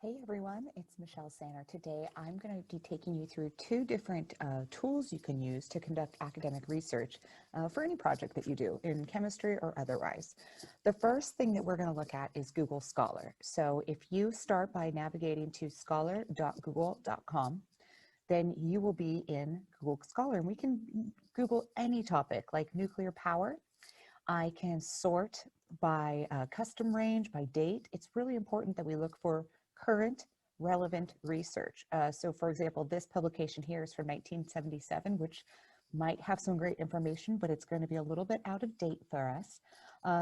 Hey everyone, it's Michelle Saner. Today I'm going to be taking you through two different tools you can use to conduct academic research for any project that you do in chemistry or otherwise. The first thing that we're going to look at is Google Scholar. So if you start by navigating to scholar.google.com, then you will be in Google Scholar, and we can Google any topic like nuclear power. I can sort by custom range, by date. It's really important that we look for current relevant research. So for example, this publication here is from 1977, which might have some great information, but it's going to be a little bit out of date for us.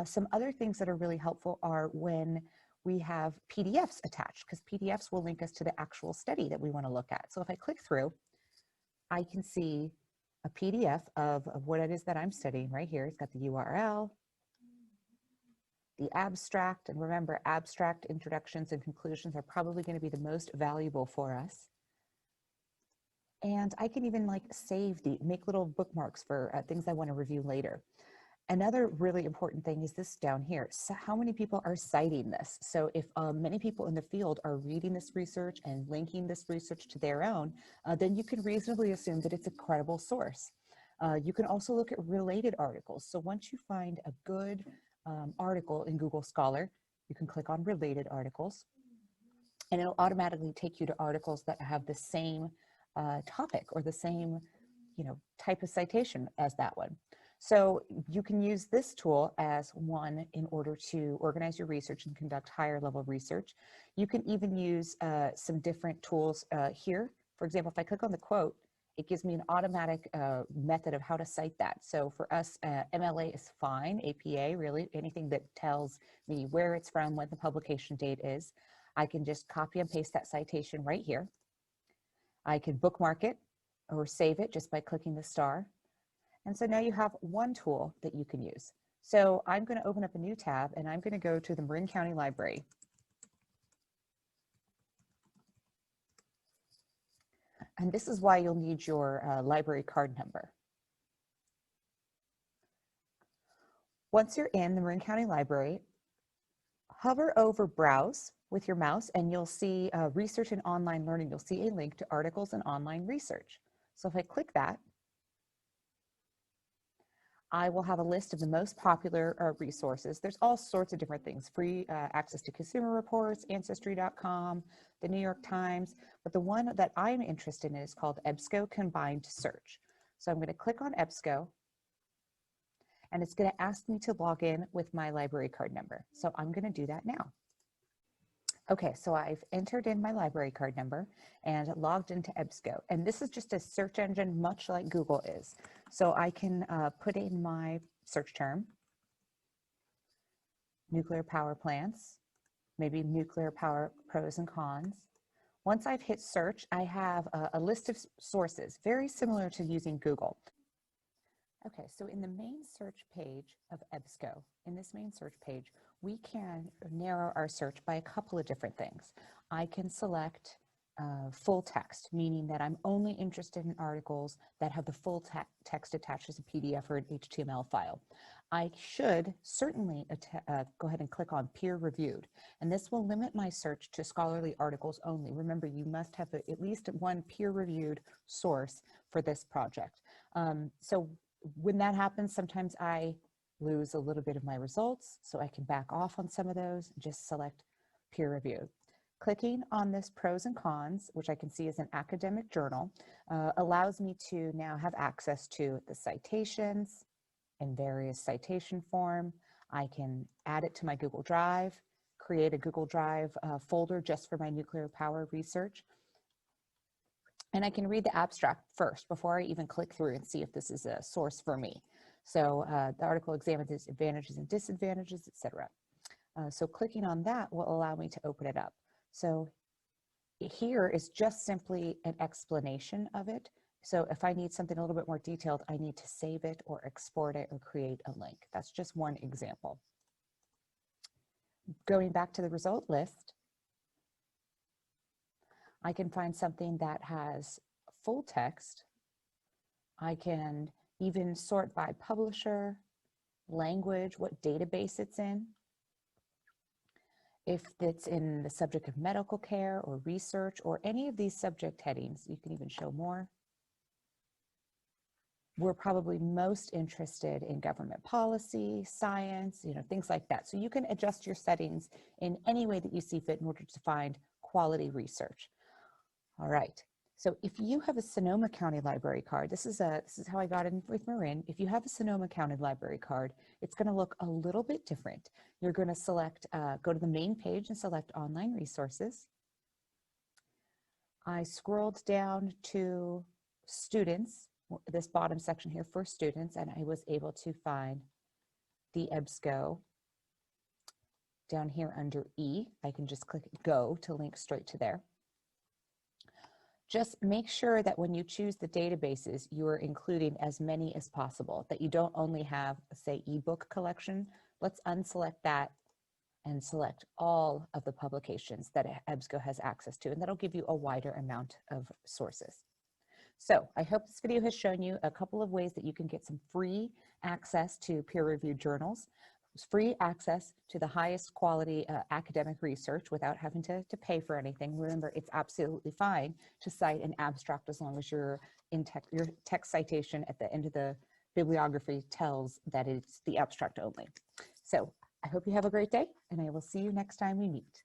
Some other things that are really helpful are when we have PDFs attached, because PDFs will link us to the actual study that we want to look at. So if I click through, I can see a PDF of what it is that I'm studying right here. It's got the URL, the abstract, and remember, abstract introductions and conclusions are probably going to be the most valuable for us. And I can even make little bookmarks for things I want to review later. Another really important thing is this down here. So how many people are citing this? So if many people in the field are reading this research and linking this research to their own, then you can reasonably assume that it's a credible source. You can also look at related articles. So once you find a good article in Google Scholar, you can click on related articles, and it'll automatically take you to articles that have the same topic or the same type of citation as that one. So you can use this tool as one in order to organize your research and conduct higher level research. You can even use some different tools here. For example, if I click on the quote, it gives me an automatic method of how to cite that. So for us, MLA is fine, APA, really, anything that tells me where it's from, when the publication date is. I can just copy and paste that citation right here. I can bookmark it or save it just by clicking the star. And so now you have one tool that you can use. So I'm going to open up a new tab, and I'm going to go to the Marin County Library. And this is why you'll need your library card number. Once you're in the Marin County Library, hover over Browse with your mouse, and you'll see Research and Online Learning. You'll see a link to articles and online research. So if I click that, I will have a list of the most popular resources. There's all sorts of different things, free access to Consumer Reports, Ancestry.com, the New York Times, but the one that I'm interested in is called Ebsco Combined Search. So I'm going to click on Ebsco, and it's going to ask me to log in with my library card number. So I'm going to do that now. Okay, so I've entered in my library card number and logged into Ebsco. And this is just a search engine, much like Google is. So I can put in my search term, nuclear power plants, maybe nuclear power pros and cons. Once I've hit search, I have a list of sources, very similar to using Google. Okay, so in the main search page of Ebsco, in this main search page, we can narrow our search by a couple of different things. I can select full text, meaning that I'm only interested in articles that have the full text attached as a PDF or an HTML file. I should certainly go ahead and click on peer reviewed, and this will limit my search to scholarly articles only. Remember, you must have at least one peer reviewed source for this project. So when that happens, sometimes I lose a little bit of my results, so I can back off on some of those, just select peer review. Clicking on this pros and cons, which I can see is an academic journal, allows me to now have access to the citations in various citation form. I can add it to my Google Drive, create a Google Drive folder just for my nuclear power research. And I can read the abstract first before I even click through and see if this is a source for me. So the article examines its advantages and disadvantages, etc. So clicking on that will allow me to open it up. So here is just simply an explanation of it. So if I need something a little bit more detailed, I need to save it or export it or create a link. That's just one example. Going back to the result list, I can find something that has full text. I can even sort by publisher, language, what database it's in. If it's in the subject of medical care or research or any of these subject headings, you can even show more. We're probably most interested in government policy, science, things like that. So you can adjust your settings in any way that you see fit in order to find quality research. All right. So if you have a Sonoma County Library card, this is how I got in with Marin. If you have a Sonoma County Library card, it's going to look a little bit different. You're going to select, go to the main page and select online resources. I scrolled down to students, this bottom section here for students, and I was able to find the Ebsco down here under E. I can just click go to link straight to there. Just make sure that when you choose the databases, you are including as many as possible, that you don't only have, say, ebook collection. Let's unselect that and select all of the publications that Ebsco has access to, and that'll give you a wider amount of sources. So I hope this video has shown you a couple of ways that you can get some free access to peer-reviewed journals, free access to the highest quality academic research without having to pay for anything. Remember, it's absolutely fine to cite an abstract as long as your text citation at the end of the bibliography tells that it's the abstract only. So I hope you have a great day, and I will see you next time we meet.